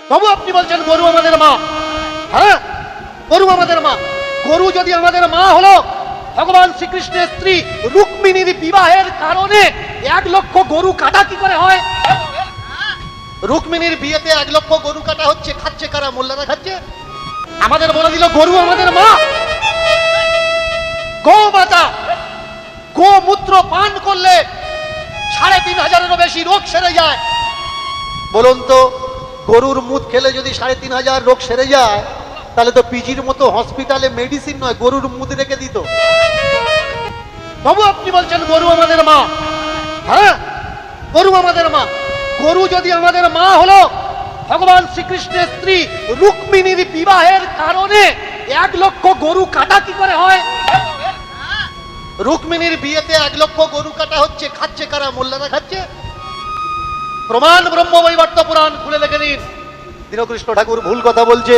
তবু আপনি বলছেন গরু আমাদের মা। হ্যাঁ, গরু আমাদের মা। গরু যদি আমাদের মা হলো, ভগবান শ্রীকৃষ্ণের স্ত্রী রুক্মিণীর বিবাহের কারণে 1 লক্ষ গরু কাটা কি করে হয়? রুক্মিণীর বিয়েতে 1 লক্ষ গরু কাটা হচ্ছে, খাচ্ছে কারা? মোল্লারা খাচ্ছে। আমাদের বলে দিল গরু আমাদের মা। গোমাতা, গোমূত্র পান করলে 3500-এরও বেশি রোগ সেরে যায়। বলুন তো, গরুর মুখ খেলে যদি 3500 রোগ সেরে যায়, তাহলে তো পিজির মতো হসপিটালে মেডিসিন নয়, গরুর মুখ রেখে দিত। তবু আপনি বলছেন গরু আমাদের মা। হ্যাঁ, গরু আমাদের মা। গরু যদি আমাদের মা হলো, ভগবান শ্রীকৃষ্ণের স্ত্রী রুক্মিণীর বিবাহের কারণে 1 লক্ষ গরু কাটা কি করে হয়? রুক্মিণীর বিয়েতে 1 লক্ষ গরু কাটা হচ্ছে, খাচ্ছে কারা? মোল্লারা খাচ্ছে। প্রমাণ ব্রহ্মবৈবর্ত পুরাণ খুলে দেখে নিন। দীনকৃষ্ণ ঠাকুর ভুল কথা বলছে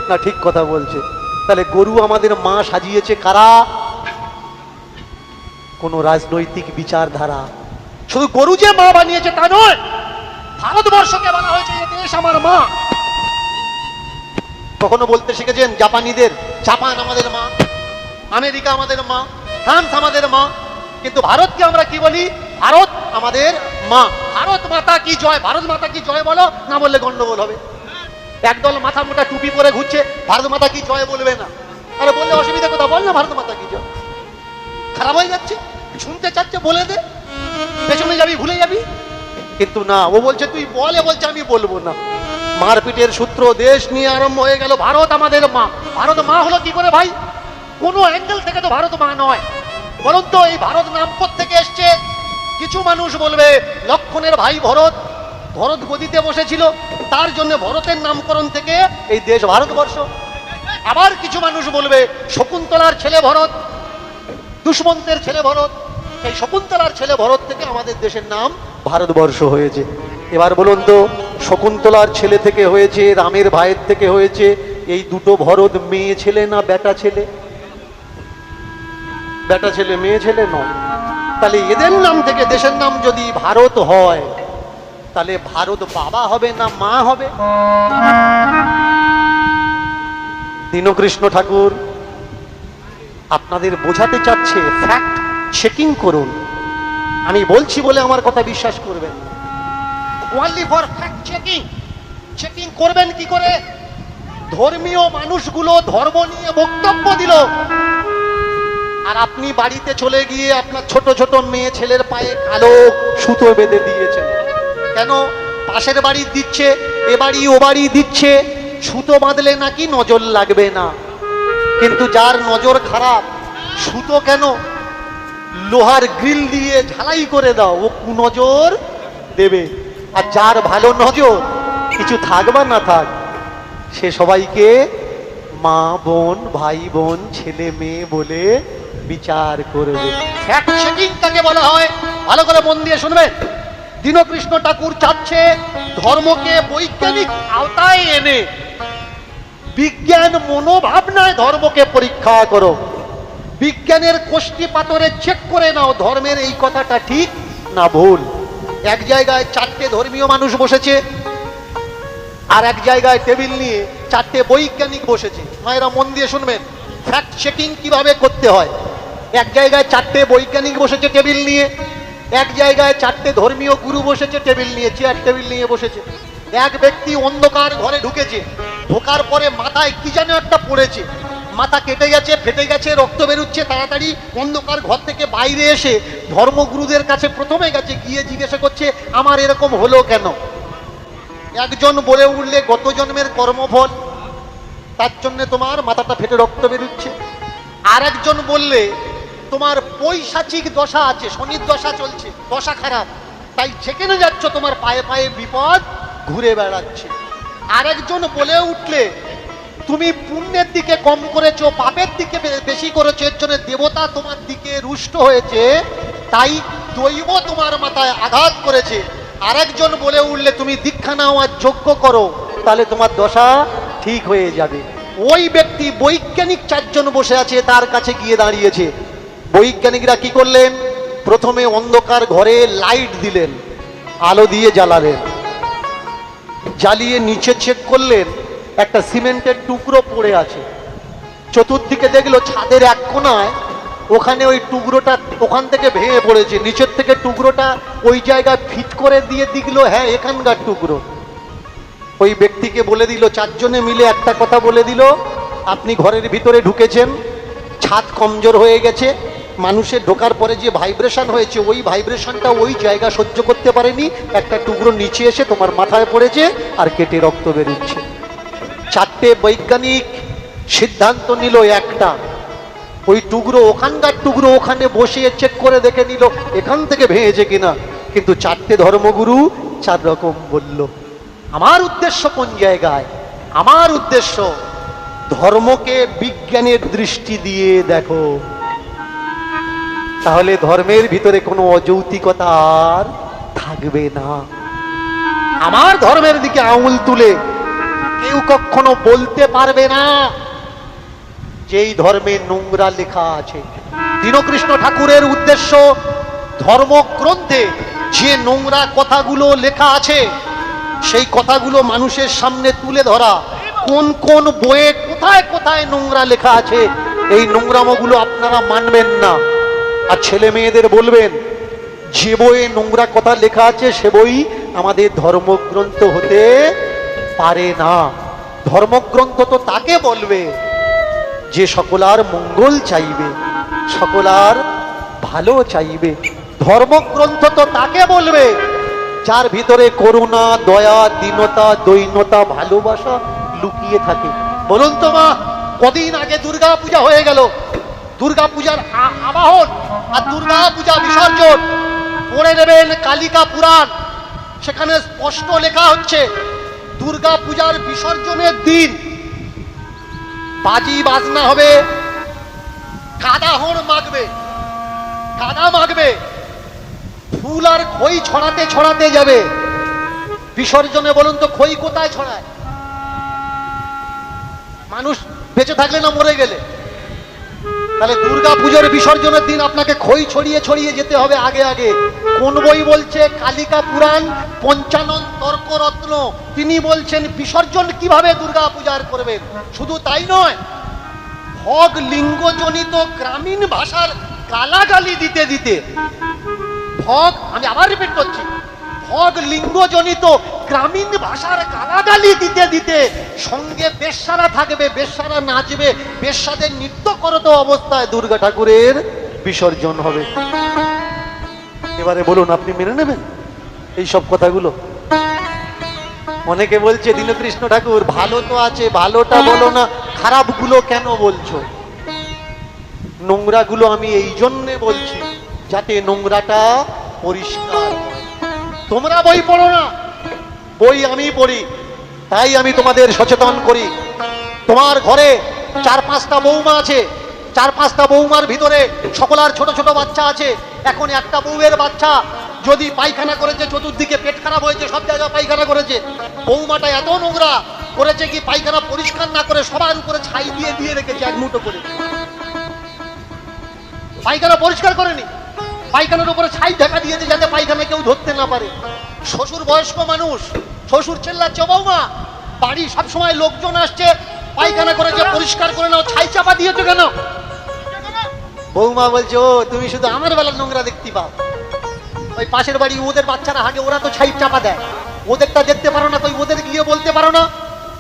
না ঠিক কথা বলছে? তাহলে গরু আমাদের মা সাজিয়েছে কারা? কোন রাজনৈতিক বিচারধারা। শুধু গরু যে মা বানিয়েছে তা নয়, ভারতবর্ষকে বলা হয়েছে এ দেশ আমার মা। কখনো বলতে শিখেছেন জাপানিদের, জাপান আমাদের মা, আমেরিকা আমাদের মা, ফ্রান্স আমাদের মা। কিন্তু ভারতকে আমরা কি বলি? ভারত আমাদের মা। ভারত মাতা কি জয়, ভারত মাতা কি জয় বলো, না বললে গন্ডগোল হবে। একদল মাথা মোটা টুপি পরে ঘুরছে, ভারত মাতা কি জয় বলবে না। আরে বললে অসুবিধা কোথাও? বল না ভারত মাতা কি জয়। খারাপ হয়ে যাচ্ছে, শুনতে চাচ্ছে বলে দে, পেছনে যাবি ভুলে যাবি। কিন্তু না, ও বলছে তুই বলে, বলছে আমি বলবো না। মারপিটের সূত্র দেশ নিয়ে আরম্ভ হয়ে গেল। ভারত আমাদের মা। ভারত মা হলো কি করে ভাই? কোনো অ্যাঙ্গেল থেকে তো ভারত মা নয়। বলুন তো এই ভারত নাম থেকে এসছে? কিছু মানুষ বলবে লক্ষণের ভাই ভরত, ভরত গদিতে বসেছিল, তার জন্য ভরতের নামকরণ থেকে এই দেশ ভারতবর্ষ। আবার কিছু মানুষ বলবে শকুন্তলার ছেলে ভরত, দুষ্মন্তের ছেলে ভরত, এই শকুন্তলার ছেলে ভরত থেকে আমাদের দেশের নাম ভারতবর্ষ হয়েছে। এবার বলুন তো, শকুন্তলার ছেলে থেকে হয়েছে, রামের ভাইয়ের থেকে হয়েছে, এই দুটো ভরত মেয়ে ছেলে না বেটা ছেলে? বেটা ছেলে, মেয়ে ছেলে নয়। তাহলে এদের নাম থেকে দেশের নাম যদি ভারত হয়, তাহলে ভারত বাবা হবে না মা হবে? দীনকৃষ্ণ ঠাকুর আপনাদের বোঝাতে চাচ্ছে, ফ্যাক্ট চেকিং করুন। আমি বলছি বলে আমার কথা বিশ্বাস করবেন। Only for fact checking. Checking করবেন কি করে? ধর্মীয় মানুষগুলো ধর্ম নিয়ে বক্তব্য দিল, আর আপনি বাড়িতে চলে গিয়ে আপনার ছোট ছোট মেয়ে ছেলের পায়ে কালো সুতো বেঁধে দিয়েছেন। কেন? পাশের বাড়ি দিচ্ছে, এ বাড়ি ও বাড়ি দিচ্ছে, সুতো বাঁধলে নাকি নজর লাগবে না। কিন্তু যার নজর খারাপ, সুতো কেন, লোহার গ্রিল দিয়ে ঝালাই করে দাও, ও কুনজর দেবে। আর যার ভালো নজর, কিছু থাক বা না থাক, সে সবাইকে মা বোন, ভাই বোন, ছেলে মেয়ে বলে বিচার করবে। ফ্যাক্ট চেকিং তাকে বলা হয়। ভালো করে মন দিয়ে শুনবেন। দীনকৃষ্ণ ঠাকুর চাচ্ছে ধর্মকে বৈজ্ঞানিক আওতায় এনে বিজ্ঞান মনোভাবনায় ধর্মকে পরীক্ষা করো। বিজ্ঞানের কোষ্ঠী পাথরে চেক করে নাও ধর্মের এই কথাটা ঠিক না ভুল। এক জায়গায় 4টে ধর্মীয় মানুষ বসেছে, আর এক জায়গায় টেবিল নিয়ে 4টে বৈজ্ঞানিক বসেছে। মায়েরা মন দিয়ে শুনবেন, ফ্যাক্ট চেকিং কিভাবে করতে হয়। এক জায়গায় 4টে বৈজ্ঞানিক বসেছে টেবিল নিয়ে, এক জায়গায় 4টে ধর্মীয় গুরু বসেছে টেবিল নিয়ে, চেয়ার টেবিল নিয়ে বসেছে। এক ব্যক্তি অন্ধকার ঘরে ঢুকেছে, ঢোকার পরে মাথায় কি যেন একটা পড়েছে, মাথা কেটে গেছে, ফেটে গেছে, রক্ত বেরোচ্ছে। তাড়াতাড়ি অন্ধকার ঘর থেকে বাইরে এসে ধর্মগুরুদের কাছে প্রথমে গেছে, গিয়ে জিজ্ঞাসা করছে আমার এরকম হলো কেন? একজন বলে উঠলে গত জন্মের কর্মফল, তার জন্য তোমার মাথাটা ফেটে রক্ত বেরোচ্ছে। আর একজন বললে তোমার পৈশাচিক দশা আছে, শনির দশা চলছে, দশা খারাপ, তাই যেখানে যাচ্ছ তোমার পায়ে পায়ে বিপদ ঘুরে বেড়াচ্ছে। আর একজন বলে উঠলে তুমি পুণ্যের দিকে কম করেছো, পাপের দিকে বেশি করেছো, এর জন্য দেবতা তোমার দিকে রুষ্ট হয়েছে, তাই দৈব তোমার মাথায় আঘাত করেছে। আর একজন বলে উঠলে তুমি দীক্ষা নাও আর যজ্ঞ করো, তাহলে তোমার দশা ঠিক হয়ে যাবে। ওই ব্যক্তি বৈজ্ঞানিক 4 জন বসে আছে, তার কাছে গিয়ে দাঁড়িয়েছে। বৈজ্ঞানিকরা কি করলেন? প্রথমে অন্ধকার ঘরে লাইট দিলেন, আলো দিয়ে জ্বালালেন। জ্বালিয়ে নিচে চেক করলেন একটা সিমেন্টের টুকরো পড়ে আছে। চতুর্দিকে দেখলো ছাদের এক কোণায় ওখানে ওই টুকরোটা ওখান থেকে ভেঙে পড়েছে, নিচের থেকে টুকরোটা ওই জায়গায় ফিট করে দিয়ে দেখলো হ্যাঁ এখানকার টুকরো। ওই ব্যক্তিকে বলে দিল, চারজনে মিলে একটা কথা বলে দিল, আপনি ঘরের ভিতরে ঢুকেছেন, ছাদ কমজোর হয়ে গেছে, মানুষের ঢোকার পরে যে ভাইব্রেশন হয়েছে ওই ভাইব্রেশনটা ওই জায়গা সহ্য করতে পারেনি, একটা টুকরো নিচে এসে তোমার মাথায় পড়েছে আর কেটে রক্ত বেরোচ্ছে। চারটে বৈজ্ঞানিক সিদ্ধান্ত নিল একটা, ওই টুকরো ওখানকার টুকরো ওখানে বসে চেক করে দেখে নিল এখান থেকে ভেঙেছে কিনা। কিন্তু চারটে ধর্মগুরু চার রকম বলল। আমার উদ্দেশ্য কোন জায়গায়? আমার উদ্দেশ্য ধর্মকে বিজ্ঞানের দৃষ্টি দিয়ে দেখো, তাহলে ধর্মের ভিতরে কোনো অযৌক্তিকতা আর থাকবে না। আমার ধর্মের দিকে আঙুল তুলে কেউ কখনো বলতে পারবে না যেই ধর্মে নোংরা লেখা আছে। দীনকৃষ্ণ ঠাকুরের উদ্দেশ্য ধর্মগ্রন্থে যে নোংরা কথাগুলো লেখা আছে সেই কথাগুলো মানুষের সামনে তুলে ধরা। কোন কোন বইয়ে কোথায় কোথায় নোংরা লেখা আছে এই নোংরামগুলো আপনারা মানবেন না। আর ছেলে মেয়েদের বলবেন যে বইয়ে নোংরা কথা লেখা আছে সে বই আমাদের ধর্মগ্রন্থ হতে পারে না। ধর্মগ্রন্থ তো তাকে বলবে যে সকলার মঙ্গল চাইবে, সকলার ভালো চাইবে। ধর্মগ্রন্থ তো তাকে বলবে যার ভিতরে করুণা, দয়া, দীনতা, দৈন্যতা, ভালোবাসা লুকিয়ে থাকে। বলুন তো মা, কদিন আগে দুর্গা পূজা হয়ে গেল, দুর্গা পূজার আবাহন আর দুর্গা পূজা বিসর্জন পড়ে নেবেন কালিকা পুরাণ, সেখানে স্পষ্ট লেখা হচ্ছে দুর্গা পূজার বিসর্জনের দিন বাজি বাজনা হবে, কাদা হড় মাগবে, কাদা মাগবে, ফুল আর খই ছড়াতে ছড়াতে যাবে বিসর্জনে। বলুন তো খই কোথায় ছড়ায়? মানুষ বেঁচে থাকলে না মরে গেলে? তাহলে দুর্গা পুজোর বিসর্জনের দিন আপনাকে খই ছড়িয়ে ছড়িয়ে যেতে হবে আগে আগে। কোন বই বলছে? কালিকা পুরাণ পঞ্চানন তর্করত্ন, তিনি বলছেন বিসর্জন কিভাবে দুর্গা পূজার করবেন। শুধু তাই নয়, ভগ লিঙ্গজনিত গ্রামীণ ভাষার গালাগালি দিতে দিতে, ভগ, আমি আবার রিপিট করছি, ভগ লিঙ্গজনিত গ্রামীণ ভাষার গালাগালি দিতে দিতে সঙ্গে বেশ্যারা থাকবে, বেশ্যারা নাচবে, বেশ্যাদের নৃত্য করত অবস্থায় দুর্গা ঠাকুরের বিসর্জন হবে। এবারে বলুন আপনি মেনে নেবেন এই সব কথাগুলো? অনেকে বলছে দীনকৃষ্ণ ঠাকুর ভালো তো আছে, ভালোটা বলো না, খারাপগুলো কেন বলছো? নোংরাগুলো আমি এই জন্যে বলছি যাতে নোংরাটা পরিষ্কার। তোমরা বই পড়ো না, বই আমি পড়ি, তাই আমি তোমাদের সচেতন করি। তোমার ঘরে 4-5টা বৌমা আছে, 4-5টা বৌমার ভিতরে সকলার ছোট ছোট বাচ্চা আছে। এখন একটা বউয়ের বাচ্চা যদি পায়খানা করেছে, চতুর্দিকে পেট খারাপ হয়েছে, সব জায়গায় পায়খানা করেছে, বৌমাটা এত নোংরা করেছে কি পায়খানা পরিষ্কার না করে সবার উপরে ছাই দিয়ে দিয়ে রেখেছে এক মুঠো করে। পায়খানা পরিষ্কার করেনি, পায়খানার উপরে ছাই ঢাকা দিয়েছে যাতে পায়খানা কেউ ধরতে না পারে। শ্বশুর বয়স্ক মানুষ, শ্বশুর চেল্লাচ্ছে বৌমা, বাড়ি সবসময় লোকজন আসছে, পায়খানা করেছে পরিষ্কার করে নাও, ছাই চাপা দিয়েছো কেন? বৌমা বলছে ও তুমি শুধু আমার বেলার নোংরা দেখতে পাও, ওই পাশের বাড়ি ওদের বাচ্চারা হাগে, ওরা তো ছাই চাপা দেয়, ওদেরটা দেখতে পারো না, কই ওদের গিয়ে বলতে পারো না?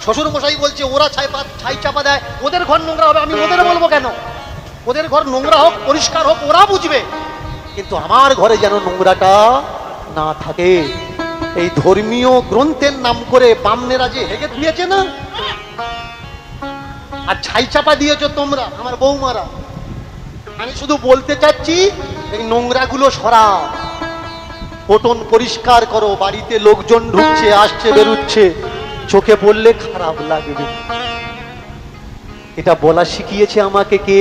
শ্বশুর মশাই বলছে ওরা ছাই চাপা দেয়, ওদের ঘর নোংরা হবে, আমি ওদের বলবো কেন? ওদের ঘর নোংরা হোক, পরিষ্কার হোক, ওরা বুঝবে, কিন্তু আমার ঘরে যেন নোংরাটা না থাকে। এই ধর্মীয় গ্রন্থের নাম করে বামনেরা যে হেগে দিয়েছে না, আর ছাই চাপা দিয়েছো তোমরা আমার বৌমারা। আমি শুধু বলতে চাচ্ছি এই নোংরাগুলো সরাও, পটন পরিষ্কার করো। বাড়িতে লোকজন ঢুকছে, আসছে, বেরুচ্ছে, চোখে পড়লে খারাপ লাগবে। এটা বলা শিখিয়েছে আমাকে কে?